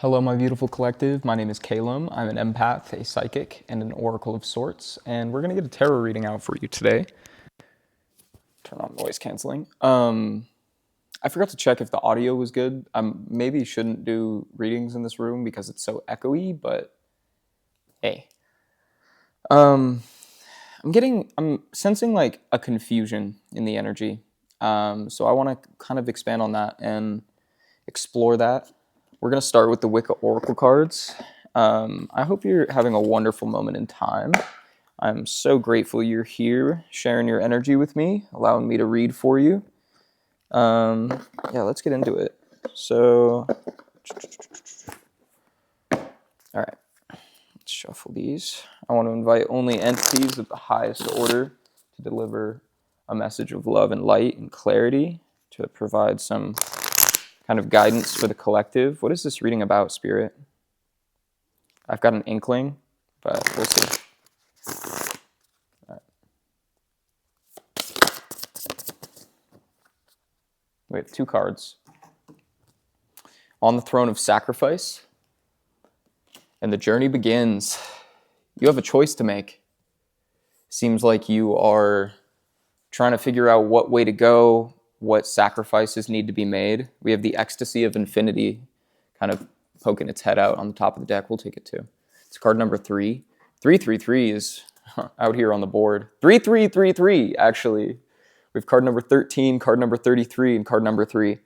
Hello, my beautiful collective. My name is Calum. I'm an empath, a psychic, and an oracle of sorts, and we're going to get a tarot reading out for you today. Turn on noise canceling. I forgot to check if the audio was good. Maybe shouldn't do readings in this room because it's so echoey, but hey. I'm sensing like a confusion in the energy. So I want to kind of expand on that and explore that. We're going to start with the Wicca Oracle cards. I hope you're having a wonderful moment in time. I'm so grateful you're here, sharing your energy with me, allowing me to read for you. Yeah, let's get into it. So, all right, let's shuffle these. I want to invite only entities of the highest order to deliver a message of love and light and clarity, to provide some kind of guidance for the collective. What is this reading about, Spirit? I've got an inkling, but we'll see. All right. We have two cards. On the Throne of Sacrifice, and the journey begins. You have a choice to make. Seems like you are trying to figure out what way to go, what sacrifices need to be made. We have the Ecstasy of Infinity kind of poking its head out on the top of the deck. We'll take it too. It's card number 3. 333 is out here on the board. 3333, actually. We have card number 13, card number 33, and card number 3.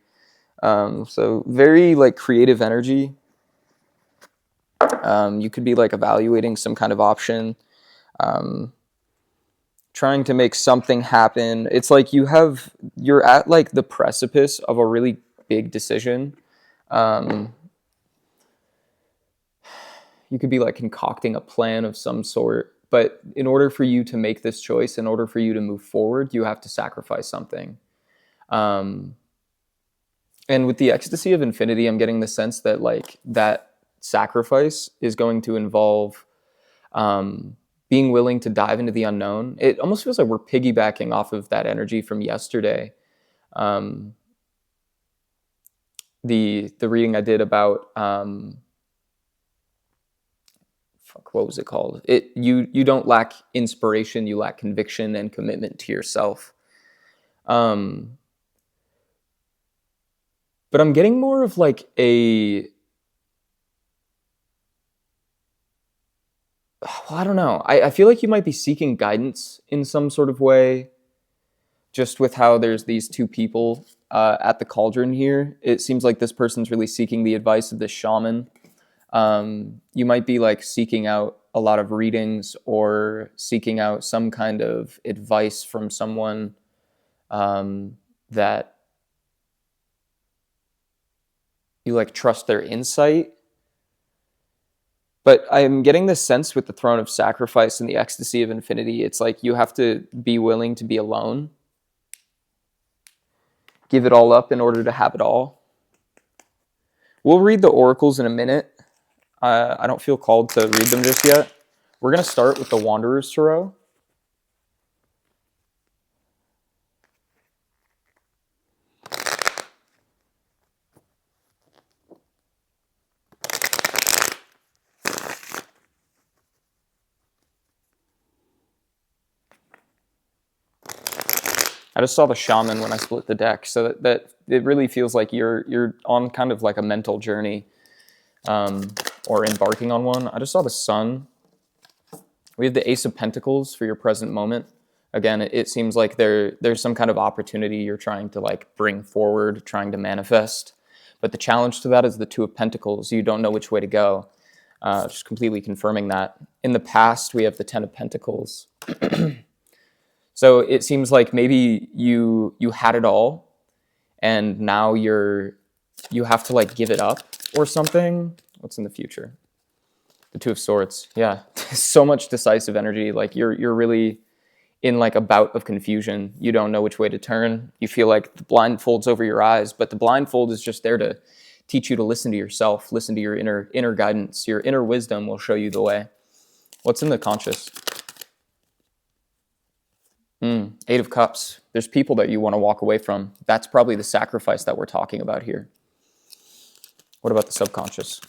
So very like creative energy. You could be like evaluating some kind of option, trying to make something happen. It's like you're at like the precipice of a really big decision. You could be like concocting a plan of some sort, but in order for you to make this choice, in order for you to move forward, you have to sacrifice something. And with the Ecstasy of Infinity, I'm getting the sense that like that sacrifice is going to involve being willing to dive into the unknown. It almost feels like we're piggybacking off of that energy from yesterday. The reading I did about what was it called? You don't lack inspiration, you lack conviction and commitment to yourself. But I'm getting more of like I don't know. I feel like you might be seeking guidance in some sort of way, just with how there's these two people at the cauldron here. It seems like this person's really seeking the advice of this shaman. You might be like seeking out a lot of readings or seeking out some kind of advice from someone that you like trust their insight. But I'm getting this sense with the Throne of Sacrifice and the Ecstasy of Infinity, it's like you have to be willing to be alone. Give it all up in order to have it all. We'll read the oracles in a minute. I don't feel called to read them just yet. We're going to start with the Wanderer's Tarot. I just saw the Shaman when I split the deck, so that it really feels like you're on kind of like a mental journey, or embarking on one. I just saw the Sun. We have the Ace of Pentacles for your present moment. Again, it seems like there's some kind of opportunity you're trying to like bring forward, trying to manifest. But the challenge to that is the Two of Pentacles. You don't know which way to go. Just completely confirming that. In the past, we have the Ten of Pentacles. So it seems like maybe you had it all, and now you have to like give it up or something. What's in the future? The Two of Swords. Yeah, so much decisive energy. Like you're really in like a bout of confusion. You don't know which way to turn. You feel like the blindfold's over your eyes, but the blindfold is just there to teach you to listen to yourself, listen to your inner guidance. Your inner wisdom will show you the way. What's in the conscious? Eight of Cups. There's people that you want to walk away from. That's probably the sacrifice that we're talking about here. What about the subconscious?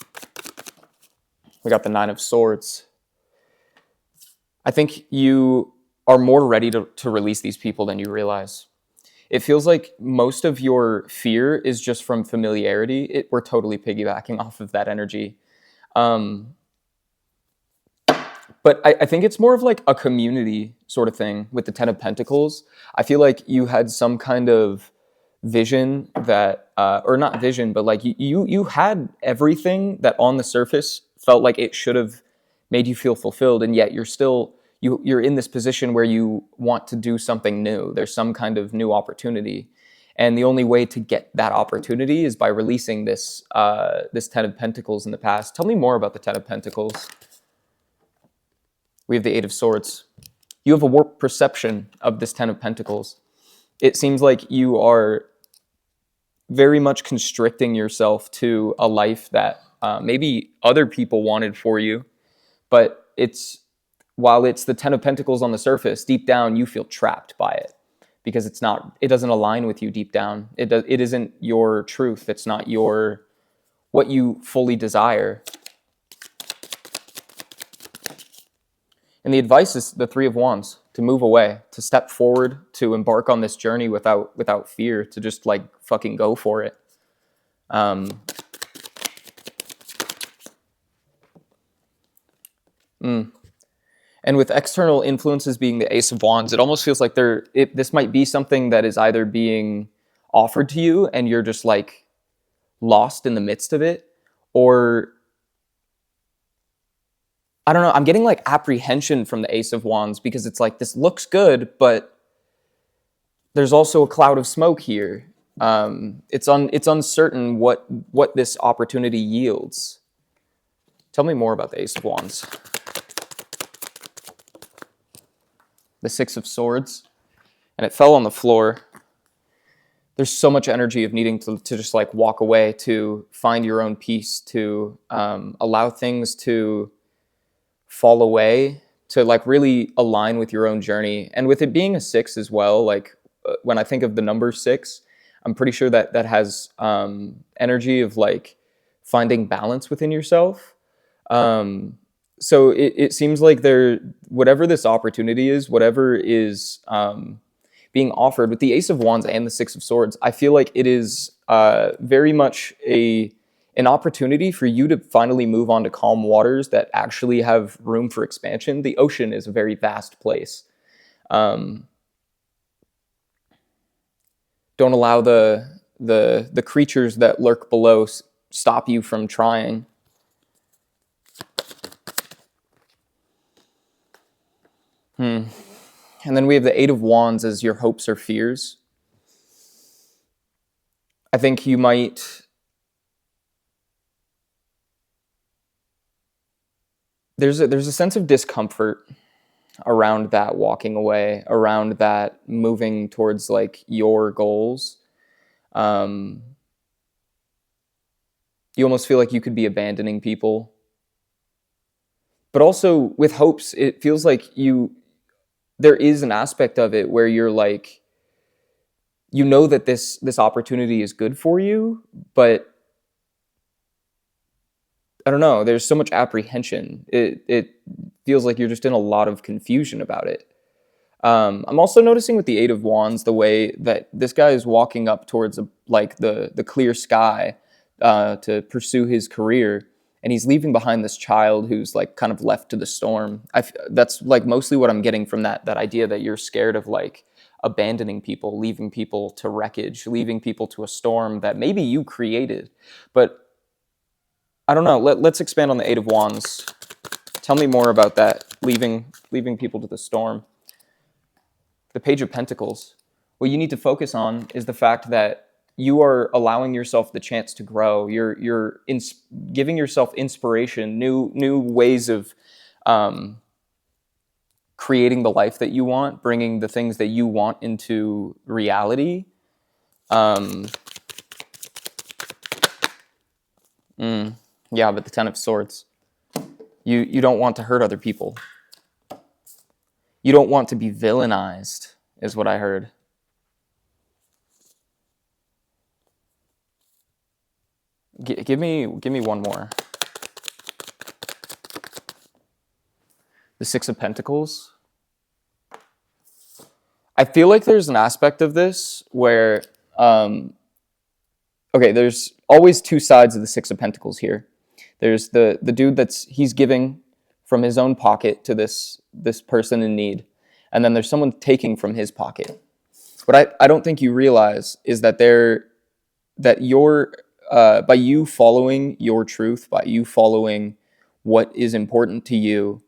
We got the Nine of Swords. I think you are more ready to release these people than you realize. It feels like most of your fear is just from familiarity. We're totally piggybacking off of that energy. But I think it's more of like a community sort of thing with the Ten of Pentacles. I feel like you had some kind of vision that, or not vision, but like you had everything that on the surface felt like it should have made you feel fulfilled, and yet you're in this position where you want to do something new. There's some kind of new opportunity, and the only way to get that opportunity is by releasing this Ten of Pentacles in the past. Tell me more about the Ten of Pentacles. We have the Eight of Swords. You have a warped perception of this Ten of Pentacles. It seems like you are very much constricting yourself to a life that maybe other people wanted for you, but while it's the Ten of Pentacles on the surface, deep down you feel trapped by it because it doesn't align with you deep down. It isn't your truth. It's not what you fully desire. And the advice is the Three of Wands, to move away, to step forward, to embark on this journey without fear, to just like fucking go for it. And with external influences being the Ace of Wands, it almost feels like this might be something that is either being offered to you and you're just like lost in the midst of it, or I don't know, I'm getting like apprehension from the Ace of Wands because it's like, this looks good, but there's also a cloud of smoke here. It's uncertain what this opportunity yields. Tell me more about the Ace of Wands. The Six of Swords, and it fell on the floor. There's so much energy of needing to just like walk away, to find your own peace, to allow things to fall away, to like really align with your own journey. And with it being a 6 as well, like when I think of the number 6, I'm pretty sure that has energy of like finding balance within yourself. So it seems like whatever this opportunity is, whatever is being offered with the Ace of Wands and the Six of Swords, I feel like it is very much an opportunity for you to finally move on to calm waters that actually have room for expansion. The ocean is a very vast place. Don't allow the creatures that lurk below stop you from trying. And then we have the Eight of Wands as your hopes or fears. I think you might... There's a sense of discomfort around that walking away, around that moving towards like your goals. You almost feel like you could be abandoning people. But also with hopes, it feels like there is an aspect of it where you're like, you know that this opportunity is good for you, but I don't know, there's so much apprehension. It feels like you're just in a lot of confusion about it. I'm also noticing with the Eight of Wands, the way that this guy is walking up towards the clear sky to pursue his career. And he's leaving behind this child who's like kind of left to the storm. That's like mostly what I'm getting from that idea that you're scared of like abandoning people, leaving people to wreckage, leaving people to a storm that maybe you created. But I don't know. Let's expand on the Eight of Wands. Tell me more about that, leaving people to the storm. The Page of Pentacles. What you need to focus on is the fact that you are allowing yourself the chance to grow. You're giving yourself inspiration, new ways of creating the life that you want, bringing the things that you want into reality. Yeah, but the Ten of Swords. You don't want to hurt other people. You don't want to be villainized, is what I heard. Give me one more. the Six of Pentacles. I feel like there's an aspect of this where, okay, there's always two sides of the Six of Pentacles here. There's the dude he's giving from his own pocket to this person in need. And then there's someone taking from his pocket. What I don't think you realize is that by you following your truth, by you following what is important to you,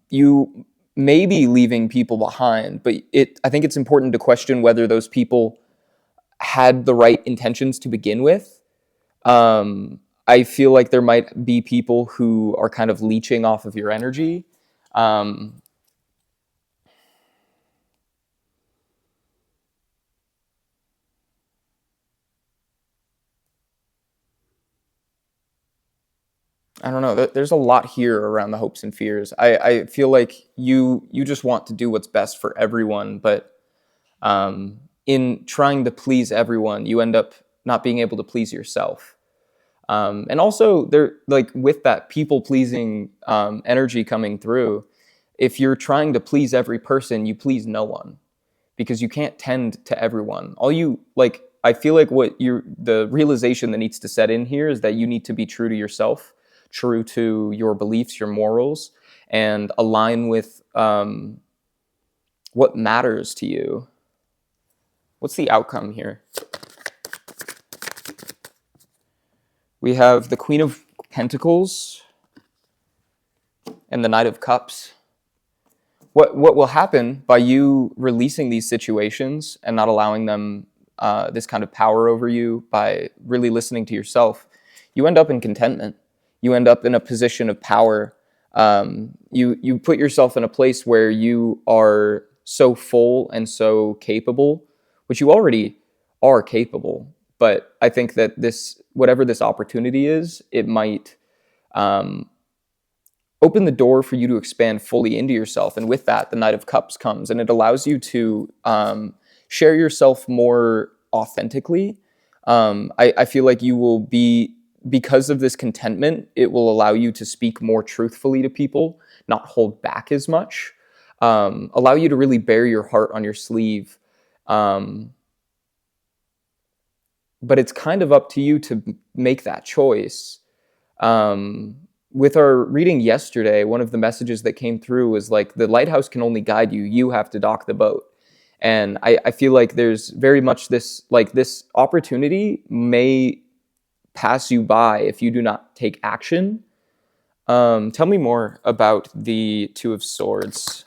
you may be leaving people behind, but I think it's important to question whether those people had the right intentions to begin with. I feel like there might be people who are kind of leeching off of your energy. I don't know. There's a lot here around the hopes and fears. I feel like you just want to do what's best for everyone, but in trying to please everyone, you end up not being able to please yourself. And also, with that people-pleasing energy coming through, if you're trying to please every person, you please no one, because you can't tend to everyone. I feel like the realization that needs to set in here is that you need to be true to yourself, true to your beliefs, your morals, and align with what matters to you. What's the outcome here? We have the Queen of Pentacles and the Knight of Cups. What will happen by you releasing these situations and not allowing them this kind of power over you, by really listening to yourself, you end up in contentment. You end up in a position of power. You put yourself in a place where you are so full and so capable, which you already are capable. But I think that whatever this opportunity is, it might open the door for you to expand fully into yourself. And with that, the Knight of Cups comes, and it allows you to share yourself more authentically. I feel like you will be, because of this contentment, it will allow you to speak more truthfully to people, not hold back as much, allow you to really bear your heart on your sleeve. But it's kind of up to you to make that choice. With our reading yesterday, one of the messages that came through was like, the lighthouse can only guide you. You have to dock the boat. And I feel like there's very much this opportunity may pass you by if you do not take action. Tell me more about the Two of Swords.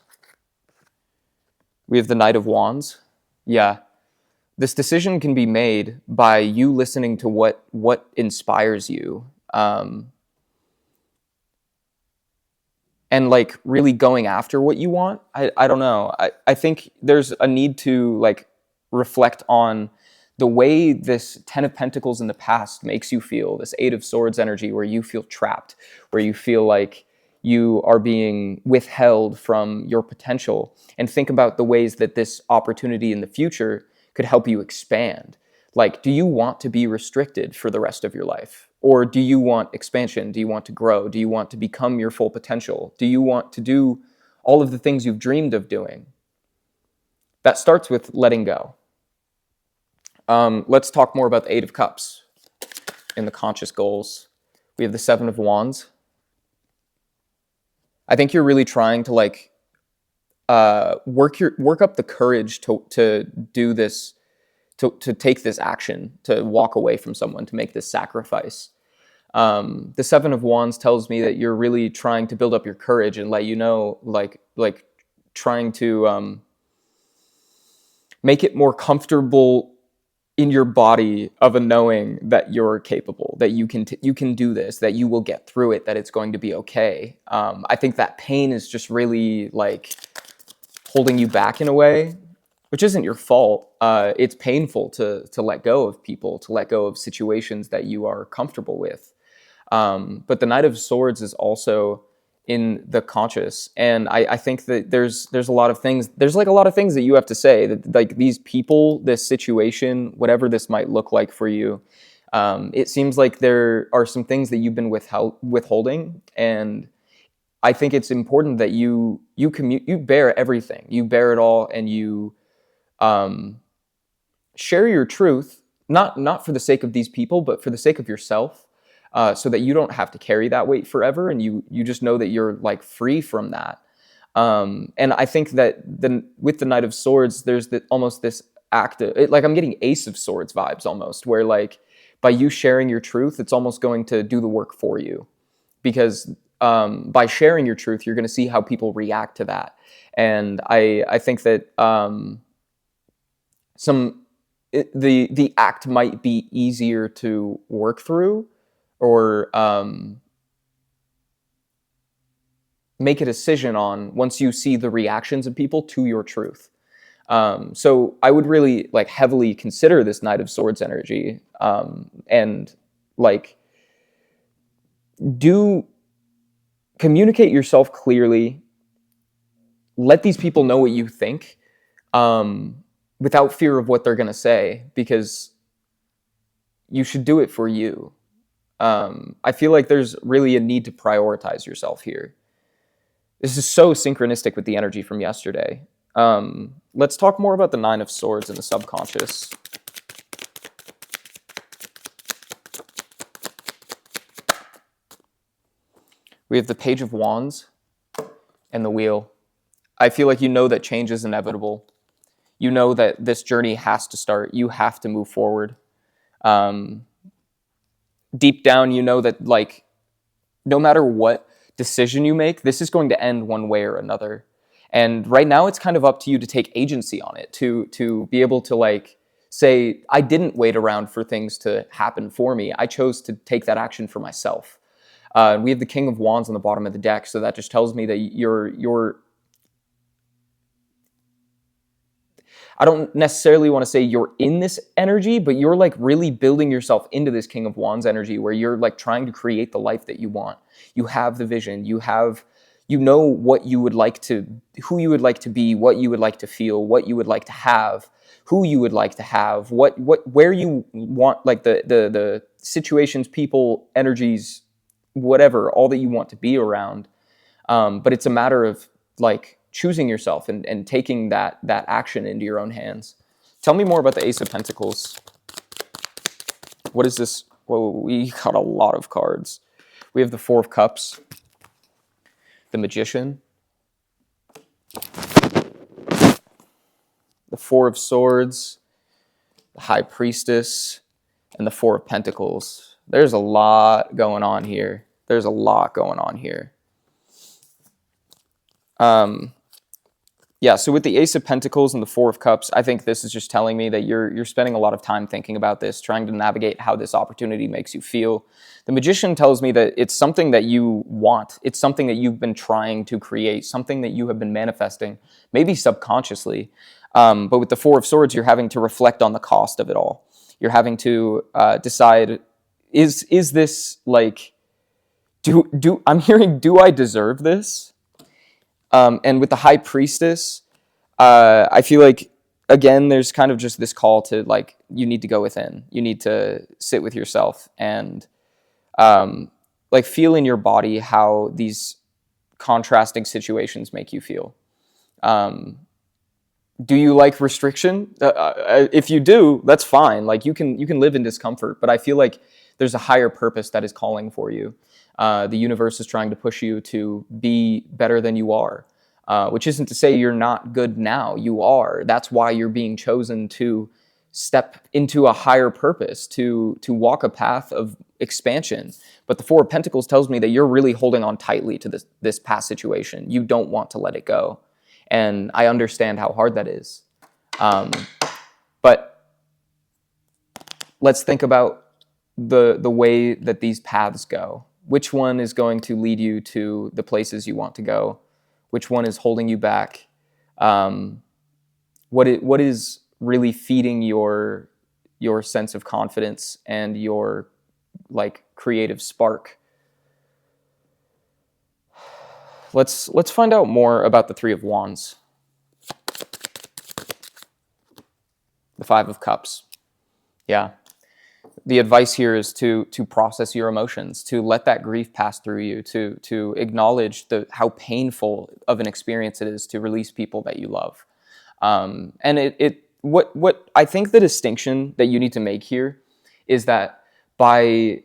We have the Knight of Wands. Yeah. This decision can be made by you listening to what inspires you, and really going after what you want. I don't know. I think there's a need to reflect on the way this Ten of Pentacles in the past makes you feel, this Eight of Swords energy, where you feel trapped, where you feel like you are being withheld from your potential, and think about the ways that this opportunity in the future could help you expand. Do you want to be restricted for the rest of your life? Or do you want expansion? Do you want to grow? Do you want to become your full potential? Do you want to do all of the things you've dreamed of doing? That starts with letting go. Let's talk more about the Eight of Cups in the conscious goals. We have the Seven of Wands. I think you're really trying to work up the courage to do this, to take this action, to walk away from someone, to make this sacrifice. The Seven of Wands tells me that you're really trying to build up your courage and let you know, trying to make it more comfortable in your body of a knowing that you're capable, that you can do this, that you will get through it, that it's going to be okay. I think that pain is just really holding you back in a way, which isn't your fault. It's painful to let go of people, to let go of situations that you are comfortable with. But the Knight of Swords is also in the conscious, and I think that there's a lot of things. There's a lot of things that you have to say. That these people, this situation, whatever this might look like for you, it seems like there are some things that you've been withholding, and I think it's important that you bear everything. You bear it all, and you share your truth, not for the sake of these people, but for the sake of yourself, so that you don't have to carry that weight forever, and you just know that you're like free from that. And I think that with the Knight of Swords, there's almost this act of, like I'm getting Ace of Swords vibes almost, where like by you sharing your truth, it's almost going to do the work for you, because by sharing your truth, you're going to see how people react to that. And I think that the act might be easier to work through, or make a decision on once you see the reactions of people to your truth. So I would really like heavily consider this Knight of Swords energy, and like communicate yourself clearly. Let these people know what you think, without fear of what they're going to say, because you should do it for you. I feel like there's really a need to prioritize yourself here. This is so synchronistic with the energy from yesterday. Let's talk more about the Nine of Swords and the subconscious. We have the Page of Wands and the Wheel. I feel like you know that change is inevitable. You know that this journey has to start. You have to move forward. Deep down, you know that like no matter what decision you make, this is going to end one way or another. And right now, it's kind of up to you to take agency on it, to be able to like say, I didn't wait around for things to happen for me. I chose to take that action for myself. We have the King of Wands on the bottom of the deck, so that just tells me that you're I don't necessarily want to say you're in this energy, but you're like really building yourself into this King of Wands energy, where you're like trying to create the life that you want. You have the vision. You know what you would like to, who you would like to be, what you would like to feel, what you would like to have, who you would like to have, where you want, like the situations, people, energies, whatever, all that you want to be around. But it's a matter of like choosing yourself and taking that action into your own hands. Tell me more about the Ace of Pentacles. What is this? Whoa, we got a lot of cards. We have the Four of Cups, the Magician, the Four of Swords, the High Priestess, and the Four of Pentacles. There's a lot going on here. Yeah, so with the Ace of Pentacles and the Four of Cups, I think this is just telling me that you're spending a lot of time thinking about this, trying to navigate how this opportunity makes you feel. The Magician tells me that it's something that you want. It's something that you've been trying to create, something that you have been manifesting, maybe subconsciously. But with the Four of Swords, you're having to reflect on the cost of it all. You're having to decide, is this like, I'm hearing, do I deserve this? And with the High Priestess, I feel like, again, there's kind of just this call to, like, you need to go within. You need to sit with yourself and, like, feel in your body how these contrasting situations make you feel. Do you like restriction? If you do, that's fine. Like, you can live in discomfort, but I feel like there's a higher purpose that is calling for you. The universe is trying to push you to be better than you are, which isn't to say you're not good now. You are. That's why you're being chosen to step into a higher purpose, to walk a path of expansion. But the Four of Pentacles tells me that you're really holding on tightly to this past situation. You don't want to let it go. And I understand how hard that is. But let's think about the way that these paths go. Which one is going to lead you to the places you want to go? Which one is holding you back? What is really feeding your sense of confidence and your like creative spark? Let's find out more about the Three of Wands. The Five of Cups. Yeah. the advice here is to process your emotions, to let that grief pass through you, to acknowledge how painful of an experience it is to release people that you love. And what I think the distinction that you need to make here is that by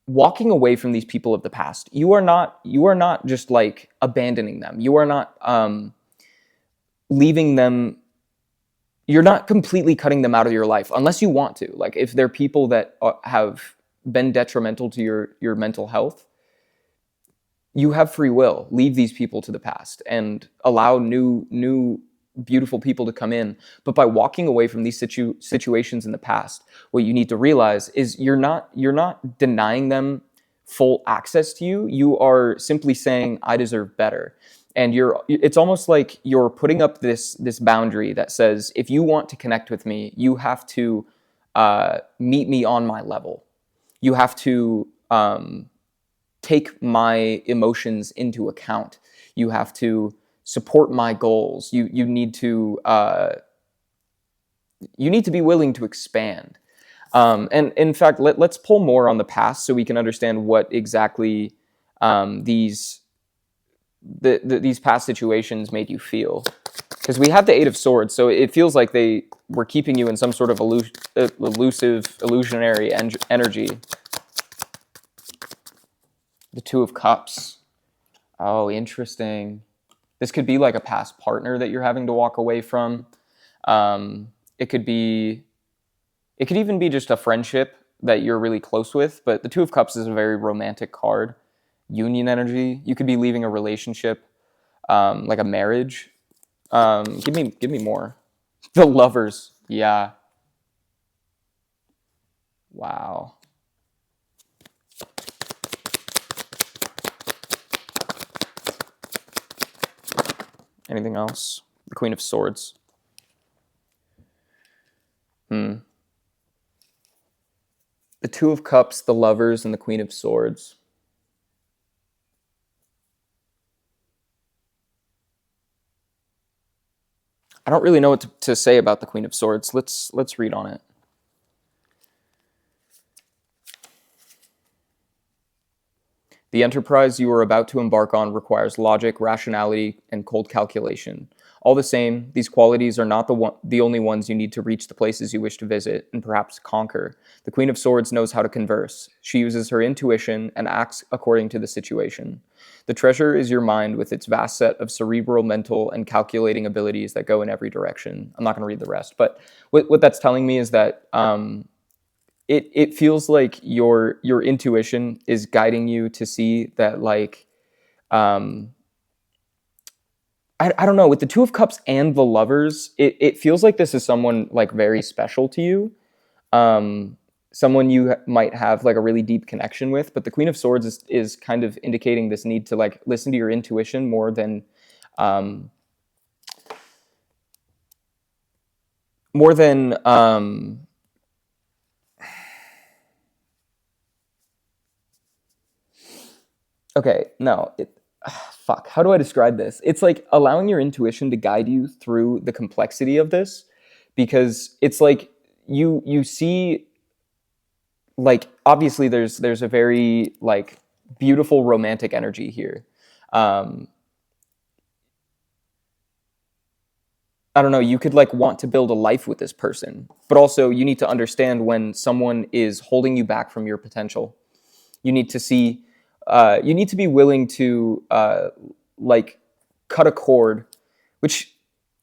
walking away from these people of the past, you are not just like abandoning them. You are not leaving them. You're not completely cutting them out of your life unless you want to. Like if they're people that have been detrimental to your mental health, you have free will. Leave these people to the past and allow new beautiful people to come in. But by walking away from these situations in the past, what you need to realize is you're not denying them full access to you. You are simply saying, I deserve better. And it's almost like you're putting up this boundary that says, if you want to connect with me, you have to meet me on my level. You have to take my emotions into account. You have to support my goals. You need to be willing to expand. And in fact, let's pull more on the past so we can understand what exactly these past situations made you feel. Because we have the Eight of Swords, so it feels like they were keeping you in some sort of elusive, illusionary energy. The Two of Cups. Oh, interesting. This could be like a past partner that you're having to walk away from. It could even be just a friendship that you're really close with. But the Two of Cups is a very romantic card. Union energy. You could be leaving a relationship, like a marriage. Give me more. The Lovers. Yeah. Wow. Anything else? The Queen of Swords. The Two of Cups, the Lovers, and the Queen of Swords. I don't really know what to say about the Queen of Swords. Let's read on it. The enterprise you are about to embark on requires logic, rationality, and cold calculation. All the same, these qualities are not the only ones you need to reach the places you wish to visit and perhaps conquer. The Queen of Swords knows how to converse. She uses her intuition and acts according to the situation. The treasure is your mind with its vast set of cerebral, mental, and calculating abilities that go in every direction. I'm not going to read the rest, but what that's telling me is that it feels like your intuition is guiding you to see that, like, I don't know, with the Two of Cups and the Lovers, it feels like this is someone like very special to you, someone you might have like a really deep connection with. But the Queen of Swords is kind of indicating this need to like listen to your intuition more than okay, no. Fuck, how do I describe this? It's like allowing your intuition to guide you through the complexity of this, because it's like you see, like, obviously there's a very like beautiful romantic energy here. I don't know, you could like want to build a life with this person, but also you need to understand when someone is holding you back from your potential. You need to see, you need to be willing to like cut a cord, which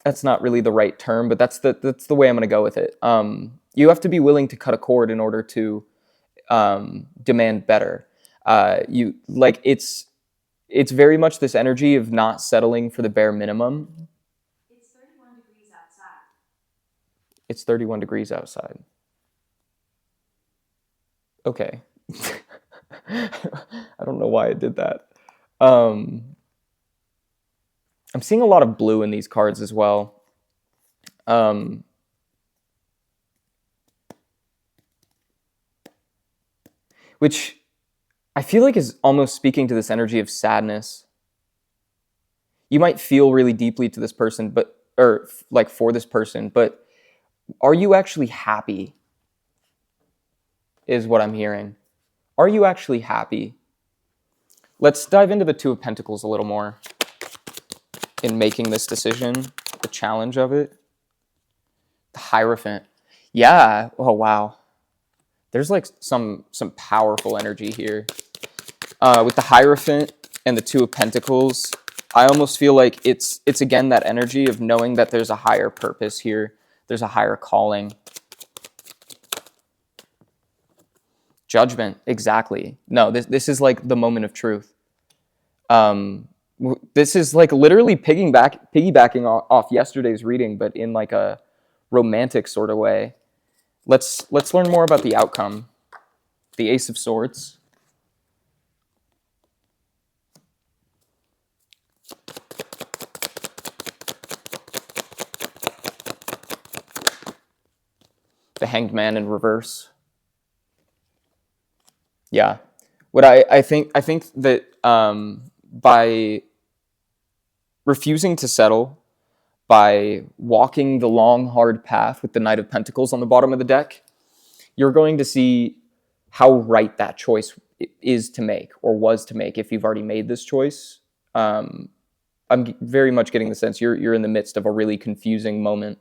that's not really the right term, but that's the way I'm going to go with it. You have to be willing to cut a cord in order to demand better. You like it's very much this energy of not settling for the bare minimum. It's 31 degrees outside. It's 31 degrees outside. Okay. I don't know why I did that. I'm seeing a lot of blue in these cards as well. Which I feel like is almost speaking to this energy of sadness. You might feel really deeply to this person, or like for this person, but are you actually happy? is what I'm hearing. Are you actually happy? Let's dive into the Two of Pentacles a little more in making this decision, the challenge of it. The Hierophant. Yeah. Oh, wow. There's like some powerful energy here. With the Hierophant and the Two of Pentacles, I almost feel like it's again that energy of knowing that there's a higher purpose here. There's a higher calling. Judgment, exactly. No, this is like the moment of truth. This is like literally piggybacking off yesterday's reading, but in like a romantic sort of way. Let's learn more about the outcome. The Ace of Swords. The Hanged Man in reverse. Yeah. What I think that by refusing to settle, by walking the long, hard path with the Knight of Pentacles on the bottom of the deck, you're going to see how right that choice is to make or was to make if you've already made this choice. I'm very much getting the sense you're in the midst of a really confusing moment.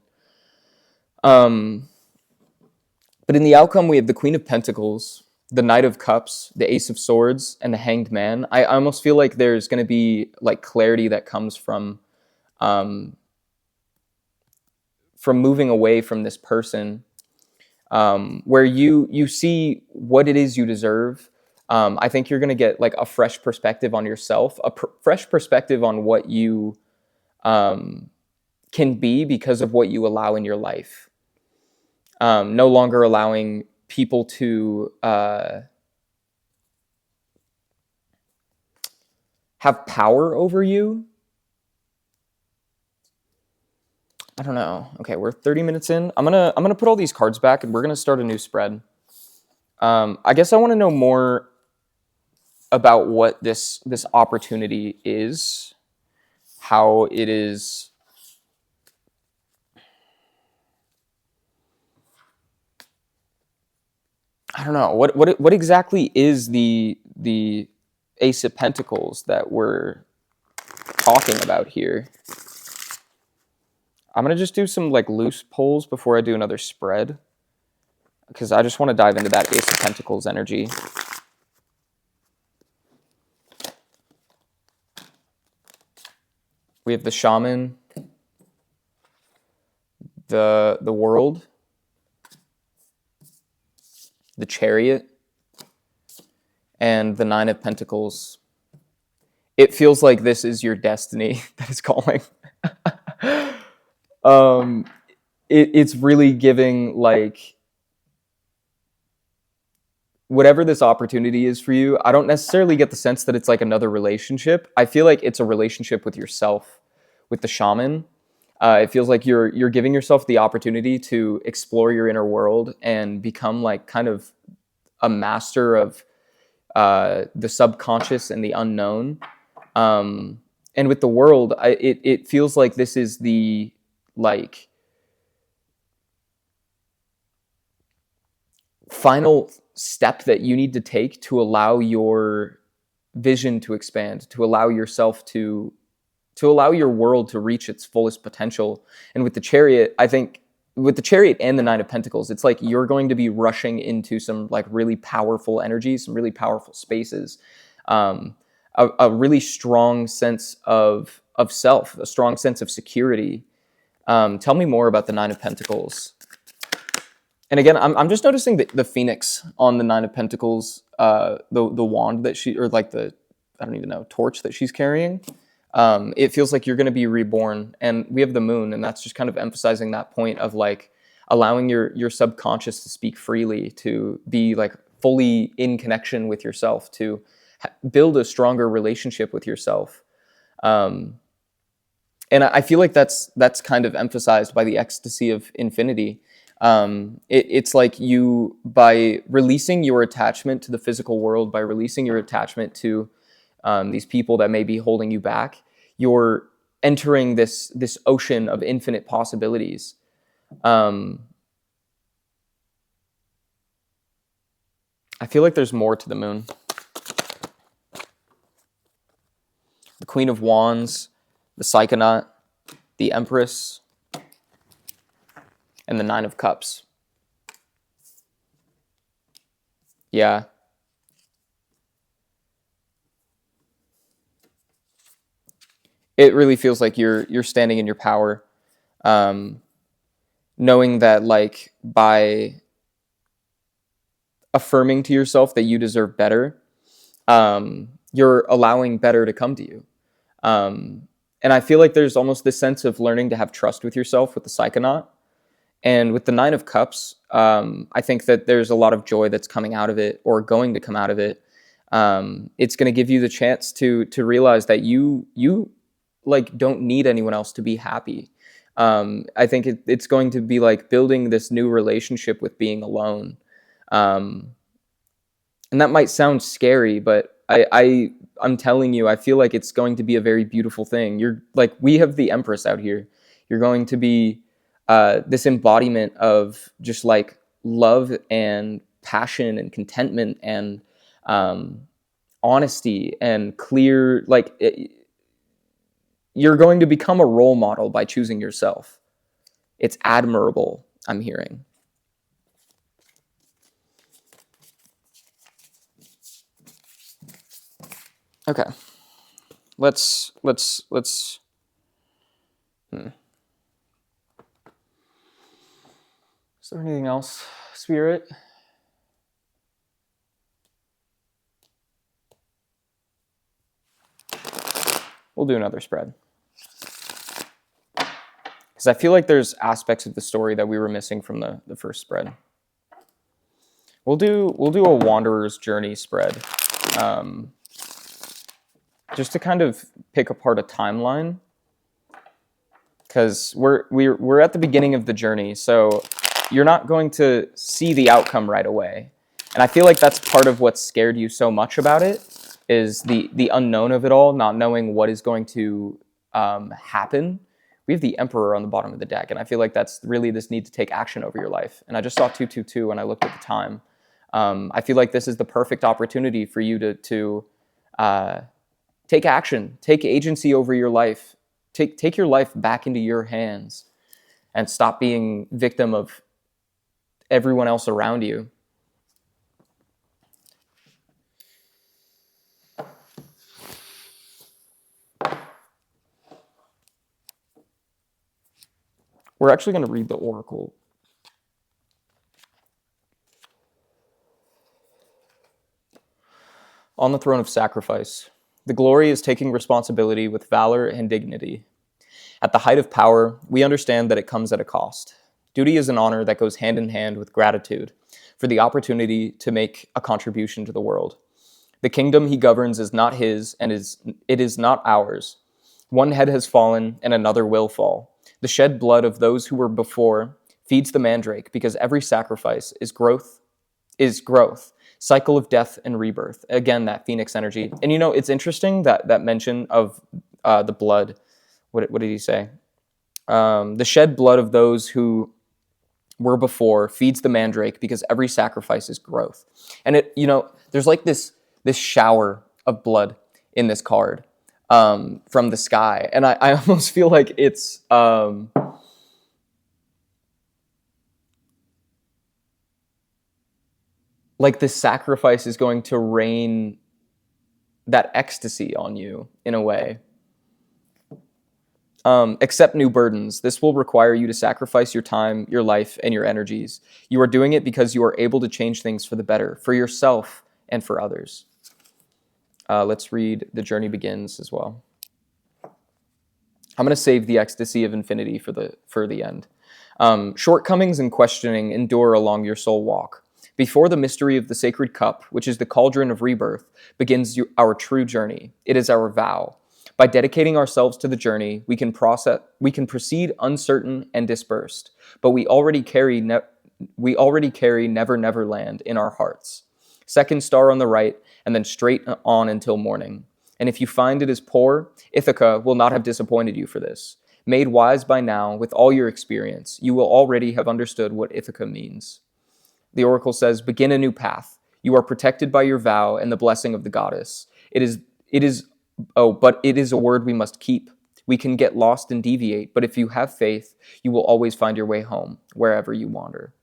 But in the outcome, we have the Queen of Pentacles, the Knight of Cups, the Ace of Swords, and the Hanged Man. I almost feel like there's going to be like clarity that comes from moving away from this person, where you see what it is you deserve. I think you're going to get like a fresh perspective on yourself, fresh perspective on what you can be because of what you allow in your life. No longer allowing people to have power over you. I don't know. Okay, we're 30 minutes in. I'm gonna put all these cards back, and we're gonna start a new spread. I guess I want to know more about what this opportunity is, how it is. I don't know what exactly is the Ace of Pentacles that we're talking about here. I'm gonna just do some like loose pulls before I do another spread, because I just want to dive into that Ace of Pentacles energy. We have the Shaman, the World, the Chariot, and the Nine of Pentacles. It feels like this is your destiny that is calling. It's really giving like whatever this opportunity is for you. I don't necessarily get the sense that it's like another relationship. I feel like it's a relationship with yourself, with the Shaman. It feels like you're giving yourself the opportunity to explore your inner world and become like kind of a master of the subconscious and the unknown. And with the World, it feels like this is the like final step that you need to take to allow your vision to expand, to allow yourself to allow your world to reach its fullest potential. And with the Chariot, I think with the Chariot and the Nine of Pentacles, it's like you're going to be rushing into some like really powerful energies, some really powerful spaces, a really strong sense of self, a strong sense of security. Tell me more about the Nine of Pentacles. And again, I'm just noticing the Phoenix on the Nine of Pentacles, the wand that she, or like the, I don't even know, torch that she's carrying. It feels like you're going to be reborn. And we have the Moon, and that's just kind of emphasizing that point of like allowing your subconscious to speak freely, to be like fully in connection with yourself, to build a stronger relationship with yourself. And I feel like that's kind of emphasized by the ecstasy of infinity. It's like you, by releasing your attachment to the physical world, by releasing your attachment to these people that may be holding you back, you're entering this ocean of infinite possibilities. I feel like there's more to the moon. The Queen of Wands, the Psychonaut, the Empress, and the Nine of Cups. Yeah. It really feels like you're standing in your power, knowing that like by affirming to yourself that you deserve better, you're allowing better to come to you. And I feel like there's almost this sense of learning to have trust with yourself with the Psychonaut. And with the Nine of Cups, I think that there's a lot of joy that's coming out of it or going to come out of it. It's going to give you the chance to realize that you like don't need anyone else to be happy. I think it's going to be like building this new relationship with being alone. And that might sound scary, but I'm telling you, I feel like it's going to be a very beautiful thing. You're like, we have the Empress out here. You're going to be this embodiment of just like love and passion and contentment and honesty and clear, you're going to become a role model by choosing yourself. It's admirable, I'm hearing. Okay. Let's Is there anything else, Spirit? We'll do another spread. Because I feel like there's aspects of the story that we were missing from the first spread. We'll do a Wanderer's Journey spread. Just to kind of pick apart a timeline. Because we're at the beginning of the journey, so you're not going to see the outcome right away. And I feel like that's part of what scared you so much about it, is the unknown of it all, not knowing what is going to happen. We have the Emperor on the bottom of the deck, and I feel like that's really this need to take action over your life. And I just saw 222 when I looked at the time. I feel like this is the perfect opportunity for you to take action, take agency over your life, take your life back into your hands, and stop being victim of everyone else around you. We're actually going to read the Oracle. On the throne of sacrifice, the glory is taking responsibility with valor and dignity. At the height of power, we understand that it comes at a cost. Duty is an honor that goes hand in hand with gratitude for the opportunity to make a contribution to the world. The kingdom he governs is not his, and it is not ours. One head has fallen, and another will fall. The shed blood of those who were before feeds the mandrake, because every sacrifice is growth, cycle of death and rebirth. Again, that phoenix energy. And you know, it's interesting that mention of the blood. What did he say? The shed blood of those who were before feeds the mandrake, because every sacrifice is growth. And it, you know, there's like this shower of blood in this card from the sky, and I almost feel like it's like this sacrifice is going to rain that ecstasy on you in a way. Accept new burdens. This will require you to sacrifice your time, your life, and your energies. You are doing it because you are able to change things for the better, for yourself and for others. Let's read The Journey Begins as well. I'm going to save the ecstasy of infinity for the end. Shortcomings and questioning endure along your soul walk. Before the mystery of the sacred cup, which is the cauldron of rebirth, begins our true journey. It is our vow. By dedicating ourselves to the journey, we can proceed uncertain and dispersed, but we already carry Never Never Land in our hearts. Second star on the right, and then straight on until morning. And if you find it is poor, Ithaca will not have disappointed you for this. Made wise by now, with all your experience, you will already have understood what Ithaca means. The Oracle says, begin a new path. You are protected by your vow and the blessing of the goddess. But it is a word we must keep. We can get lost and deviate, but if you have faith, you will always find your way home, wherever you wander.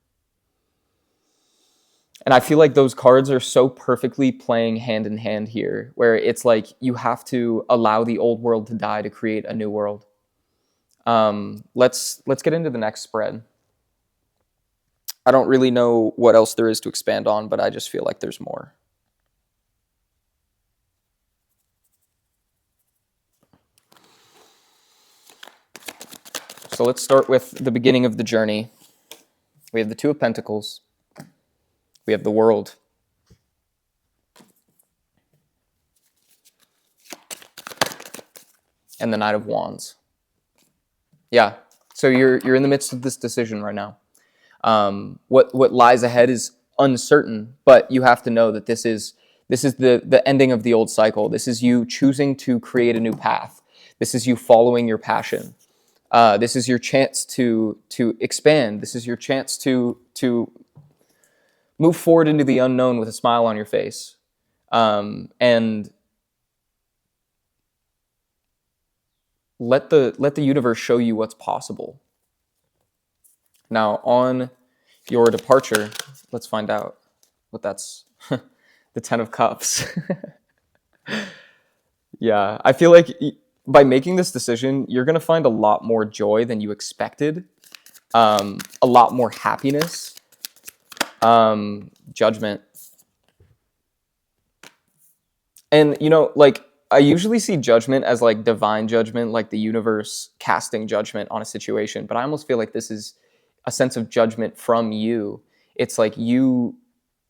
And I feel like those cards are so perfectly playing hand in hand here, where it's like you have to allow the old world to die to create a new world. Let's get into the next spread. I don't really know what else there is to expand on, but I just feel like there's more. So let's start with the beginning of the journey. We have the Two of Pentacles. We have the World. And the Knight of Wands. Yeah, so you're in the midst of this decision right now. What lies ahead is uncertain, but you have to know that this is the ending of the old cycle. This is you choosing to create a new path. This is you following your passion. This is your chance to expand. This is your chance to move forward into the unknown with a smile on your face. And let the universe show you what's possible. Now, on your departure, let's find out what that's. The Ten of Cups. Yeah, I feel like by making this decision, you're going to find a lot more joy than you expected, a lot more happiness, judgment. And, like, I usually see judgment as like divine judgment, like the universe casting judgment on a situation, but I almost feel like this is a sense of judgment from you. It's like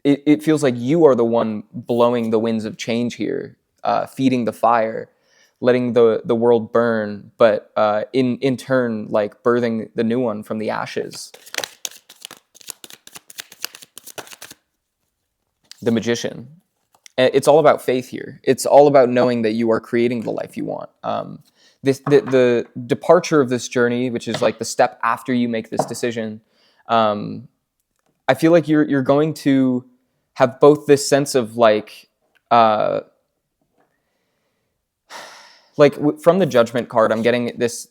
it feels like you are the one blowing the winds of change here, feeding the fire, letting the world burn, but in turn, like birthing the new one from the ashes. The Magician. It's all about faith here. It's all about knowing that you are creating the life you want. The departure of this journey, which is like the step after you make this decision, I feel like you're going to have both this sense of like from the Judgment card, I'm getting this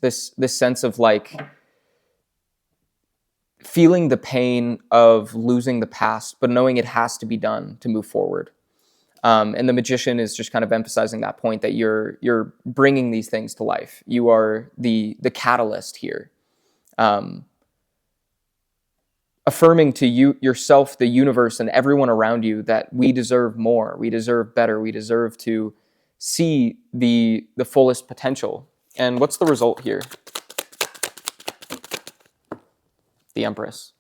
sense of like feeling the pain of losing the past, but knowing it has to be done to move forward. And the Magician is just kind of emphasizing that point that you're bringing these things to life. You are the catalyst here, affirming to yourself, the universe, and everyone around you that we deserve more, we deserve better, we deserve to see the fullest potential. And what's the result here? The Empress.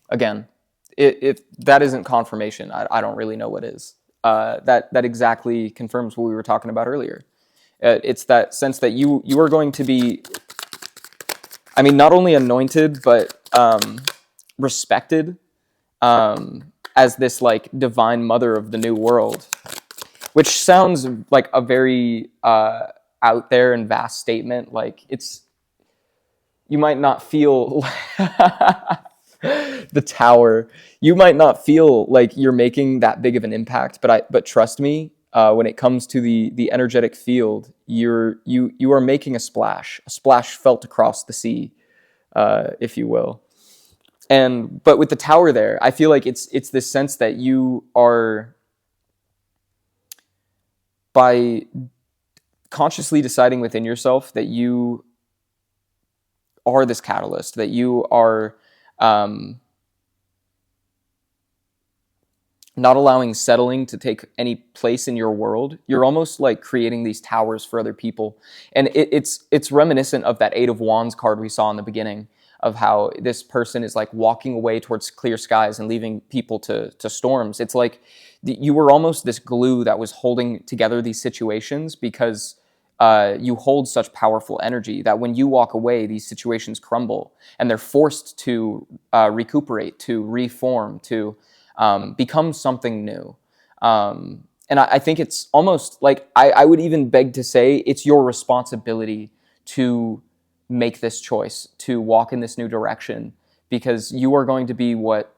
Again, if that isn't confirmation, I don't really know what is. That exactly confirms what we were talking about earlier. It's that sense that you are going to be, I mean, not only anointed, but respected as this like divine mother of the new world, which sounds like a very out there and vast statement. Like you might not feel the Tower. You might not feel like you're making that big of an impact, but trust me, when it comes to the energetic field, you are making a splash felt across the sea, if you will. But with the Tower there, I feel like it's this sense that you are, by consciously deciding within yourself that you are this catalyst, that you are not allowing settling to take any place in your world. You're almost like creating these towers for other people. And it's reminiscent of that Eight of Wands card we saw in the beginning, of how this person is like walking away towards clear skies and leaving people to storms. It's like you were almost this glue that was holding together these situations, because you hold such powerful energy that when you walk away, these situations crumble and they're forced to recuperate, to reform, to become something new. And I think it's almost like, I would even beg to say it's your responsibility to make this choice, to walk in this new direction, because you are going to be what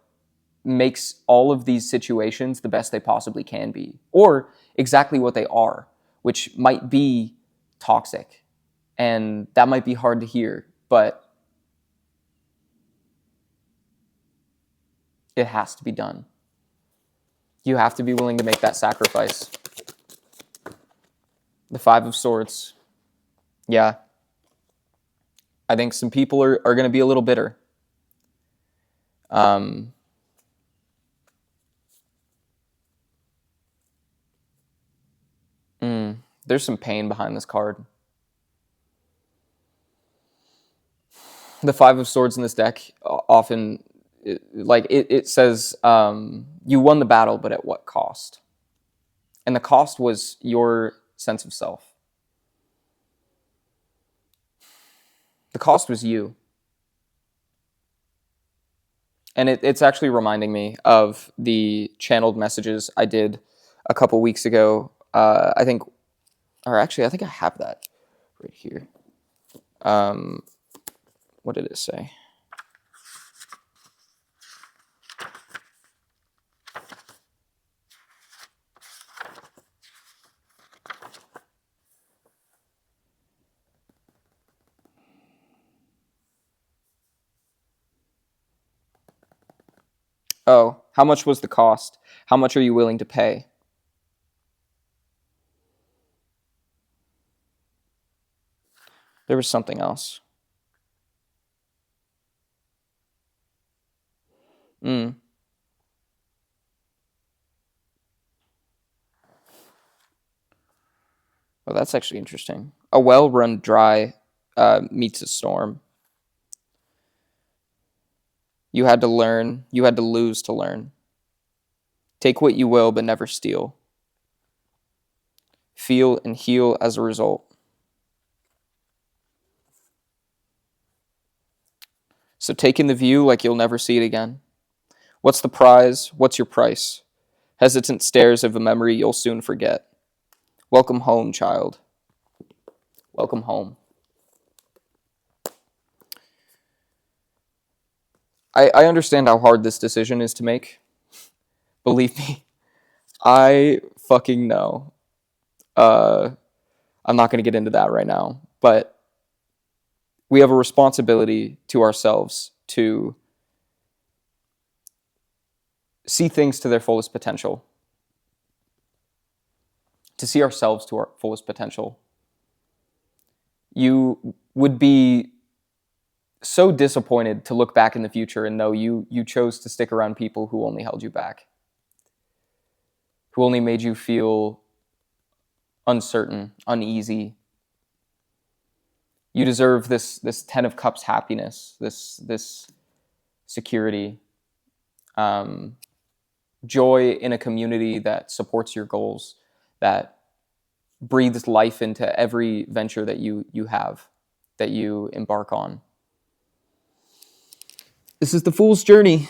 makes all of these situations the best they possibly can be, or exactly what they are, which might be toxic. And that might be hard to hear, but it has to be done. You have to be willing to make that sacrifice. The Five of Swords. Yeah. I think some people are going to be a little bitter. There's some pain behind this card. The Five of Swords in this deck often, it says, you won the battle, but at what cost? And the cost was your sense of self. The cost was you. And it's actually reminding me of the channeled messages I did a couple weeks ago. I think I have that right here. What did it say? Oh, how much was the cost? How much are you willing to pay? There was something else. Oh, that's actually interesting. A well run dry meets a storm. You had to learn. You had to lose to learn. Take what you will, but never steal. Feel and heal as a result. So take in the view like you'll never see it again. What's the prize? What's your price? Hesitant stares of a memory you'll soon forget. Welcome home, child. Welcome home. I understand how hard this decision is to make. Believe me, I fucking know. I'm not going to get into that right now, but we have a responsibility to ourselves to see things to their fullest potential, to see ourselves to our fullest potential. You would be so disappointed to look back in the future and know you chose to stick around people who only held you back, who only made you feel uncertain, uneasy. You deserve this Ten of Cups happiness, this security, joy in a community that supports your goals, that breathes life into every venture that you have, that you embark on. This is the Fool's Journey,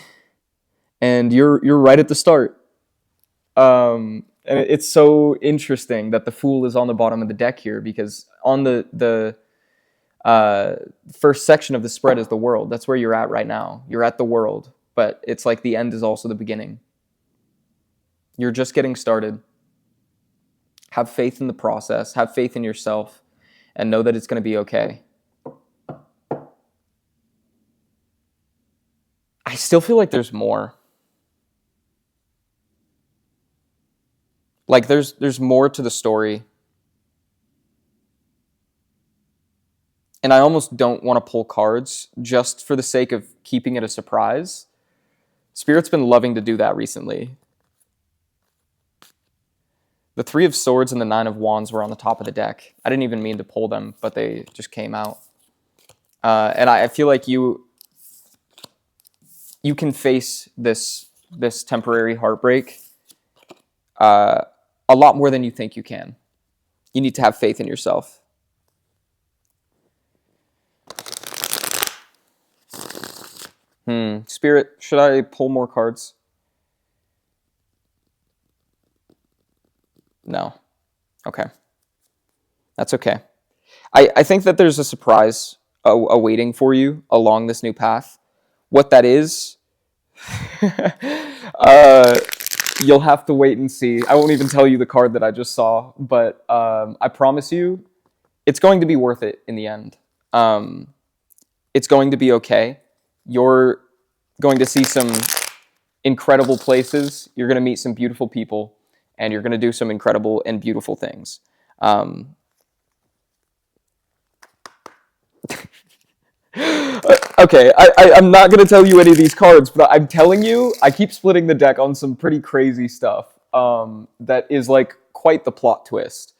and you're right at the start. And it's so interesting that the Fool is on the bottom of the deck here, because on the first section of the spread is the world. That's where you're at right now. You're at the world, but it's like the end is also the beginning. You're just getting started. Have faith in the process. Have faith in yourself, and know that it's going to be okay. I still feel like there's more. Like there's more to the story. And I almost don't want to pull cards just for the sake of keeping it a surprise. Spirit's been loving to do that recently. The Three of Swords and the Nine of Wands were on the top of the deck. I didn't even mean to pull them, but they just came out. And I feel like you can face this temporary heartbreak a lot more than you think you can. You need to have faith in yourself. Spirit, should I pull more cards? No. Okay. That's okay. I think that there's a surprise awaiting for you along this new path. What that is, uh, you'll have to wait and see. I won't even tell you the card that I just saw, but I promise you, it's going to be worth it in the end. It's going to be okay. You're going to see some incredible places. You're going to meet some beautiful people, and you're going to do some incredible and beautiful things. Okay, I'm not going to tell you any of these cards, but I'm telling you, I keep splitting the deck on some pretty crazy stuff that is like quite the plot twist.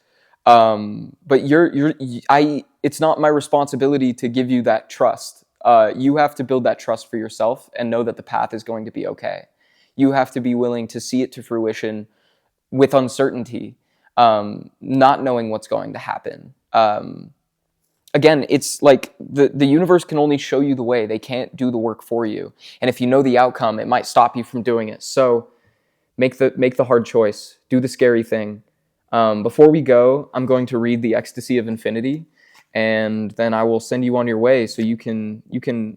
But it's not my responsibility to give you that trust. You have to build that trust for yourself and know that the path is going to be okay. You have to be willing to see it to fruition with uncertainty, not knowing what's going to happen. Again, it's like the universe can only show you the way. They can't do the work for you. And if you know the outcome, it might stop you from doing it. So make the hard choice. Do the scary thing. Before we go, I'm going to read the Ecstasy of Infinity, and then I will send you on your way so you can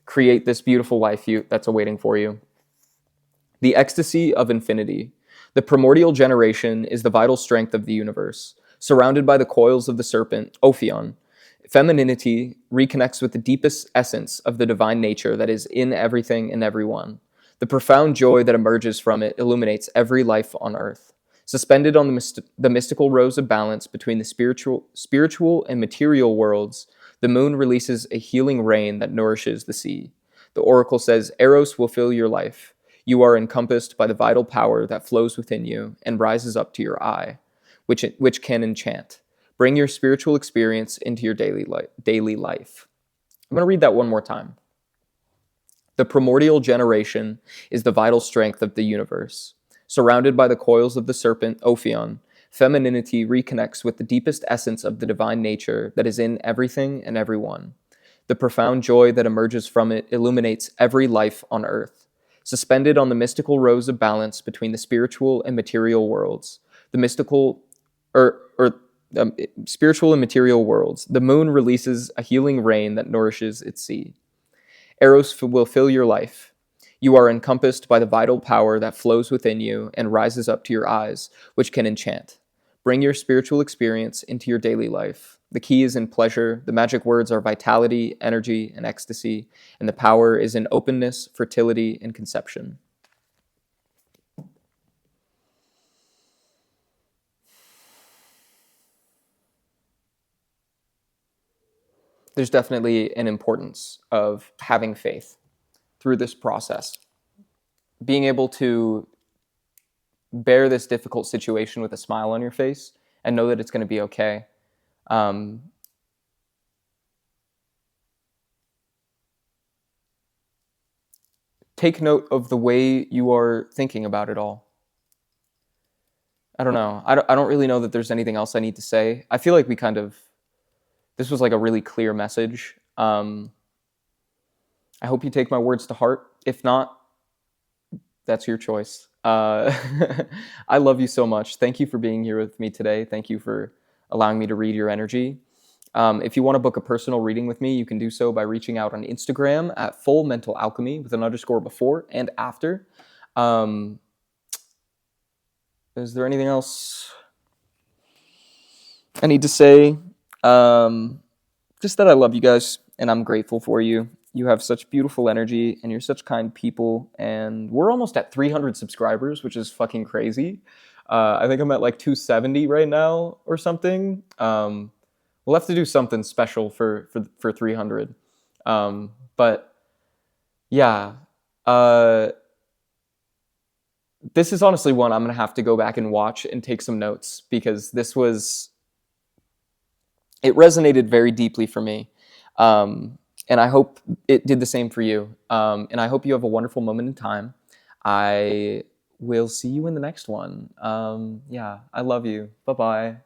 create this beautiful life that's awaiting for you. The Ecstasy of Infinity. The primordial generation is the vital strength of the universe. Surrounded by the coils of the serpent, Ophion, femininity reconnects with the deepest essence of the divine nature that is in everything and everyone. The profound joy that emerges from it illuminates every life on earth. Suspended on the mystical rose of balance between the spiritual and material worlds, the moon releases a healing rain that nourishes the sea. The oracle says, Eros will fill your life. You are encompassed by the vital power that flows within you and rises up to your eye, which can enchant. Bring your spiritual experience into your daily life. I'm going to read that one more time. The primordial generation is the vital strength of the universe. Surrounded by the coils of the serpent, Ophion, femininity reconnects with the deepest essence of the divine nature that is in everything and everyone. The profound joy that emerges from it illuminates every life on earth. Suspended on the mystical rose of balance between the spiritual and material worlds, spiritual and material worlds, the moon releases a healing rain that nourishes its sea. Eros will fill your life. You are encompassed by the vital power that flows within you and rises up to your eyes, which can enchant. Bring your spiritual experience into your daily life. The key is in pleasure. The magic words are vitality, energy, and ecstasy, and the power is in openness, fertility, and conception. There's definitely an importance of having faith through this process. Being able to bear this difficult situation with a smile on your face and know that it's going to be okay. Take note of the way you are thinking about it all. I don't know. I don't really know that there's anything else I need to say. I feel like this was like a really clear message. I hope you take my words to heart. If not, that's your choice. I love you so much. Thank you for being here with me today. Thank you for allowing me to read your energy. If you want to book a personal reading with me, you can do so by reaching out on Instagram at fullmentalalchemy with an underscore before and after. Is there anything else I need to say? Just that I love you guys and I'm grateful for you. You have such beautiful energy and you're such kind people. And we're almost at 300 subscribers, which is fucking crazy. I think I'm at like 270 right now or something. We'll have to do something special for 300. But yeah, this is honestly one I'm going to have to go back and watch and take some notes because it resonated very deeply for me. And I hope it did the same for you. And I hope you have a wonderful moment in time. I will see you in the next one. Yeah, I love you. Bye-bye.